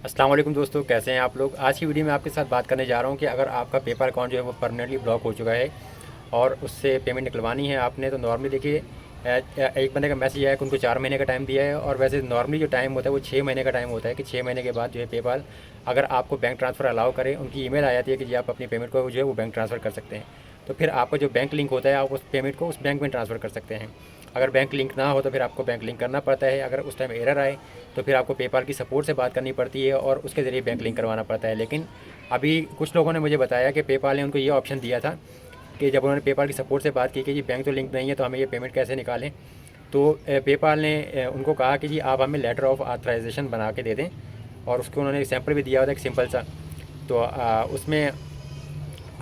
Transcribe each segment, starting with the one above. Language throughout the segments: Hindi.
अस्सलाम वालेकुम दोस्तों, कैसे हैं आप लोग। आज की वीडियो में आपके साथ बात करने जा रहा हूं कि अगर आपका पेपाल अकाउंट जो है वो परमानेंटली ब्लॉक हो चुका है और उससे पेमेंट निकलवानी है आपने, तो नॉर्मली देखिए एक बंदे का मैसेज आया कि उनको 4 महीने का टाइम दिया है, और वैसे नॉर्मली जो टाइम होता है वो 6 महीने का टाइम होता है कि 6 महीने के बाद जो है पेपाल अगर आपको बैंक ट्रांसफ़र अलाउ करे, उनकी ईमेल आ जाती है कि जी आप अपनी पेमेंट को जो है वो बैंक ट्रांसफ़र कर सकते हैं। तो फिर आपका जो बैंक लिंक होता है आप उस पेमेंट को उस बैंक में ट्रांसफ़र कर सकते हैं। अगर बैंक लिंक ना हो तो फिर आपको बैंक लिंक करना पड़ता है। अगर उस टाइम एरर आए तो फिर आपको पेपाल की सपोर्ट से बात करनी पड़ती है और उसके ज़रिए बैंक लिंक करवाना पड़ता है। लेकिन अभी कुछ लोगों ने मुझे बताया कि पेपाल ने उनको ये ऑप्शन दिया था कि जब उन्होंने पेपाल की सपोर्ट से बात की कि जी बैंक तो लिंक नहीं है तो हमें ये पेमेंट कैसे निकालें, तो पेपाल ने उनको कहा कि जी आप हमें लेटर ऑफ ऑथराइजेशन बना के दे दें, और उसको उन्होंने एक सैम्पल भी दिया हुआ था, एक सिंपल सा। तो उसमें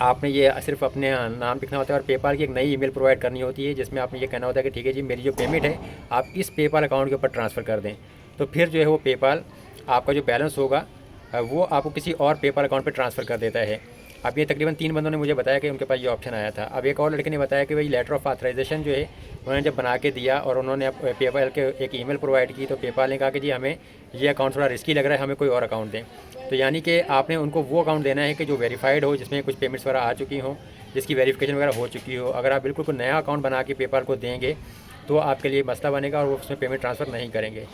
आपने ये सिर्फ अपने नाम लिखना होता है और पेपाल की एक नई ईमेल प्रोवाइड करनी होती है, जिसमें आपने ये कहना होता है कि ठीक है जी मेरी जो पेमेंट है आप इस पेपाल अकाउंट के ऊपर ट्रांसफ़र कर दें। तो फिर जो है वो पेपाल आपका जो बैलेंस होगा वो आपको किसी और पेपाल अकाउंट पर ट्रांसफ़र कर देता है। अब ये तकरीबन 3 बंदों ने मुझे बताया कि उनके पास ये ऑप्शन आया था। अब एक और लड़के ने बताया कि भाई लेटर ऑफ ऑथराइजेशन जो है उन्होंने जब बना के दिया और उन्होंने पेपाल के एक ईमेल प्रोवाइड की, तो पेपाल ने कहा कि जी हमें ये अकाउंट थोड़ा रिस्की लग रहा है, हमें कोई और अकाउंट दें। तो यानी कि आपने उनको वो अकाउंट देना है कि जो वेरीफाइड हो, जिसमें कुछ पेमेंट्स वगैरह आ चुकी हों, जिसकी वेरिफिकेशन वगैरह हो चुकी हो। अगर आप बिल्कुल कोई नया अकाउंट बना के पेपाल को देंगे तो आपके लिए मसला बनेगा और वो उसमें पेमेंट ट्रांसफ़र नहीं करेंगे।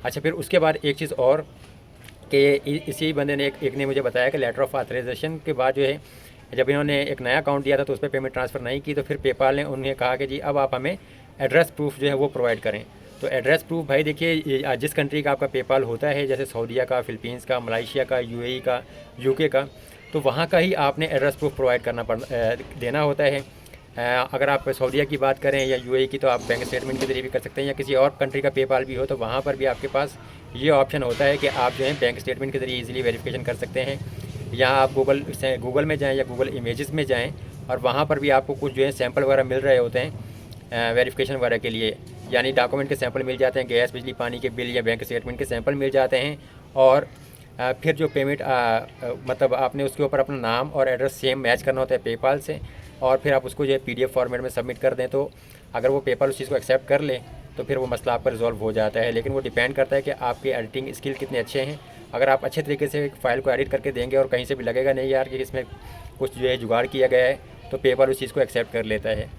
अच्छा, फिर उसके बाद एक चीज़ और कि इसी बंदे ने एक ने मुझे बताया कि लेटर ऑफ ऑथराइजेशन के बाद जो है जब इन्होंने एक नया अकाउंट दिया था तो उस पर पेमेंट ट्रांसफ़र नहीं की, तो फिर पेपाल ने उन्हें कहा कि जी अब आप हमें एड्रेस प्रूफ जो है वो प्रोवाइड करें। तो एड्रेस प्रूफ भाई देखिए जिस कंट्री का आपका पेपाल होता है, जैसे सऊदीया का, फ़िलीपींस का, मलेशिया का, यूएई का, यूके का, तो वहाँ का ही आपने एड्रेस प्रूफ प्रोवाइड देना होता है। अगर आप सऊदीया की बात करें या यूएई की तो आप बैंक स्टेटमेंट के ज़रिए भी कर सकते हैं, या किसी और कंट्री का पेपाल भी हो तो वहाँ पर भी आपके पास ये ऑप्शन होता है कि आप जो है बैंक स्टेटमेंट के ज़रिए ईज़िली वेरिफिकेशन कर सकते हैं। या आप गूगल में जाएँ या गूगल इमेजेस में जाएँ और वहाँ पर भी आपको कुछ जो है सैंपल वगैरह मिल रहे होते हैं वेरिफिकेशन वगैरह के लिए, यानी डॉक्यूमेंट के सैंपल मिल जाते हैं, गैस बिजली पानी के बिल या बैंक स्टेटमेंट के सैंपल मिल जाते हैं। और फिर जो पेमेंट मतलब आपने उसके ऊपर अपना नाम और एड्रेस सेम मैच करना होता है पेपाल से, और फिर आप उसको जो है पीडीएफ फॉर्मेट में सबमिट कर दें। तो अगर वो पेपाल उस चीज़ को एक्सेप्ट कर ले तो फिर वो मसला आपका रिजॉल्व हो जाता है। लेकिन वो डिपेंड करता है कि आपके एडिटिंग स्किल कितने अच्छे हैं। अगर आप अच्छे तरीके से फाइल को एडिट करके देंगे और कहीं से भी लगेगा नहीं यार कि इसमें कुछ जो है जुगाड़ किया गया है, तो पेपाल उस चीज़ को एक्सेप्ट कर लेता है।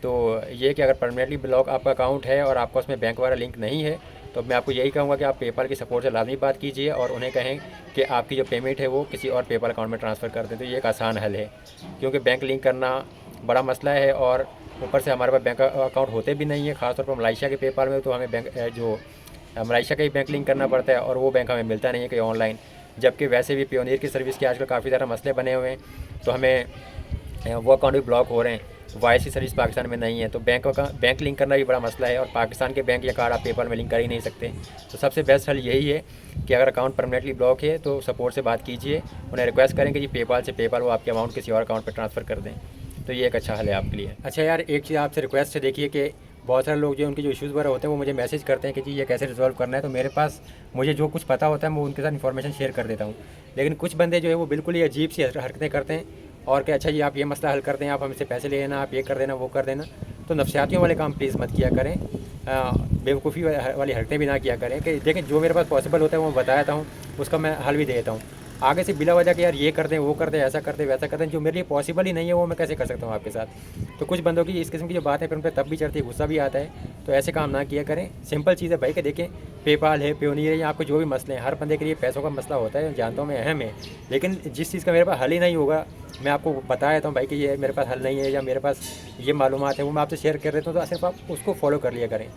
तो ये कि अगर परमानेंटली ब्लॉक आपका अकाउंट है और आपका उसमें बैंक वाला लिंक नहीं है, तो मैं आपको यही कहूँगा कि आप पेपाल की सपोर्ट से लाजमी बात कीजिए और उन्हें कहें कि आपकी जो पेमेंट है वो किसी और पेपाल अकाउंट में ट्रांसफ़र कर दें। तो ये एक आसान हल है, क्योंकि बैंक लिंक करना बड़ा मसला है और ऊपर से हमारे पास बैंक अकाउंट होते भी नहीं है। ख़ासतौर पर मलेशिया के पेपाल में तो हमें बैंक जो मलेशिया का ही बैंक लिंक करना पड़ता है और वो बैंक हमें मिलता नहीं है कहीं ऑनलाइन। जबकि वैसे भी पियोनियर की सर्विस के आजकल काफ़ी ज़्यादा मसले बने हुए हैं, तो हमें वो अकाउंट भी ब्लॉक हो रहे हैं। वाईसी सर्विस पाकिस्तान में नहीं है, तो बैंक लिंक करना भी बड़ा मसला है, और पाकिस्तान के बैंक या कार्ड आप पेपाल में लिंक कर ही नहीं सकते। तो सबसे बेस्ट हल यही है कि अगर अकाउंट परमानेंटली ब्लॉक है तो सपोर्ट से बात कीजिए, उन्हें रिक्वेस्ट करें कि जी पेपाल से पेपाल वो आपके अमाउंट किसी और अकाउंट पर ट्रांसफ़र कर दें। तो ये एक अच्छा हल है आपके लिए। अच्छा यार, एक चीज़ आपसे रिक्वेस्ट है, देखिए कि बहुत सारे लोग जो उनके जो इश्यूज़ वगैरह होते हैं वो मुझे मैसेज करते हैं कि जी ये कैसे रिजॉल्व करना है। तो मेरे पास मुझे जो कुछ पता होता है मैं उनके साथ इन्फॉर्मेशन शेयर कर देता हूँ। लेकिन कुछ बंदे जो है वो बिल्कुल ही अजीब सी हरकतें करते हैं और कि अच्छा जी आप ये मसला हल कर दें, आप हमसे पैसे ले लेना, आप ये कर देना, वो कर देना। तो नफसियातियों वाले काम प्लीज़ मत किया करें, बेवकूफ़ी वाली हरकतें भी ना किया करें। कि देखें जो मेरे पास पॉसिबल होता है वो बताता हूँ, उसका मैं हल भी दे देता हूँ। आगे से बिला वजह कि यार ये कर दें, वो कर दें, ऐसा कर दें, वैसा कर दें, जो मेरे लिए पॉसिबल ही नहीं है वो मैं कैसे कर सकता हूँ आपके साथ। तो कुछ बंदों की इस किस्म की जो बात है फिर उन पर तब भी चढ़ती है, गुस्सा भी आता है। तो ऐसे काम ना किया करें। सिंपल चीज़ है भाई कि देखें पेपाल है, पेयोनियर है, या आपको जो भी मसले हैं, हर बंदे के लिए पैसों का मसला होता है, जानता हूँ मैं, अहम है। लेकिन जिस चीज़ का मेरे पास हल ही नहीं होगा, मैं आपको बता देता हूँ भाई कि ये मेरे पास हल नहीं है या मेरे पास ये मालूमात है, वो मैं आपसे शेयर कर देता हूँ। तो सिर्फ आप उसको फॉलो कर लिया करें,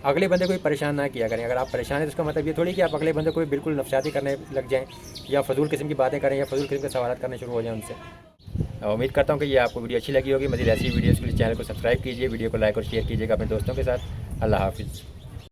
अगले बंदे को भी परेशान ना किया करें। अगर आप परेशान हैं तो इसका मतलब ये थोड़ी कि आप अगले बंदे को भी बिल्कुल नफसियाती करने लग जाएँ या फजूल किस्म की बातें करें या फजूल किस्म के सवाल करने शुरू हो जाएँ उनसे। उम्मीद करता हूँ कि ये आपको वीडियो अच्छी लगी होगी। मज़ीद ऐसी वीडियोज़ के लिए चैनल को सब्सक्राइब कीजिए, वीडियो को लाइक और शेयर कीजिएगा अपने दोस्तों के साथ। अल्लाह हाफिज़।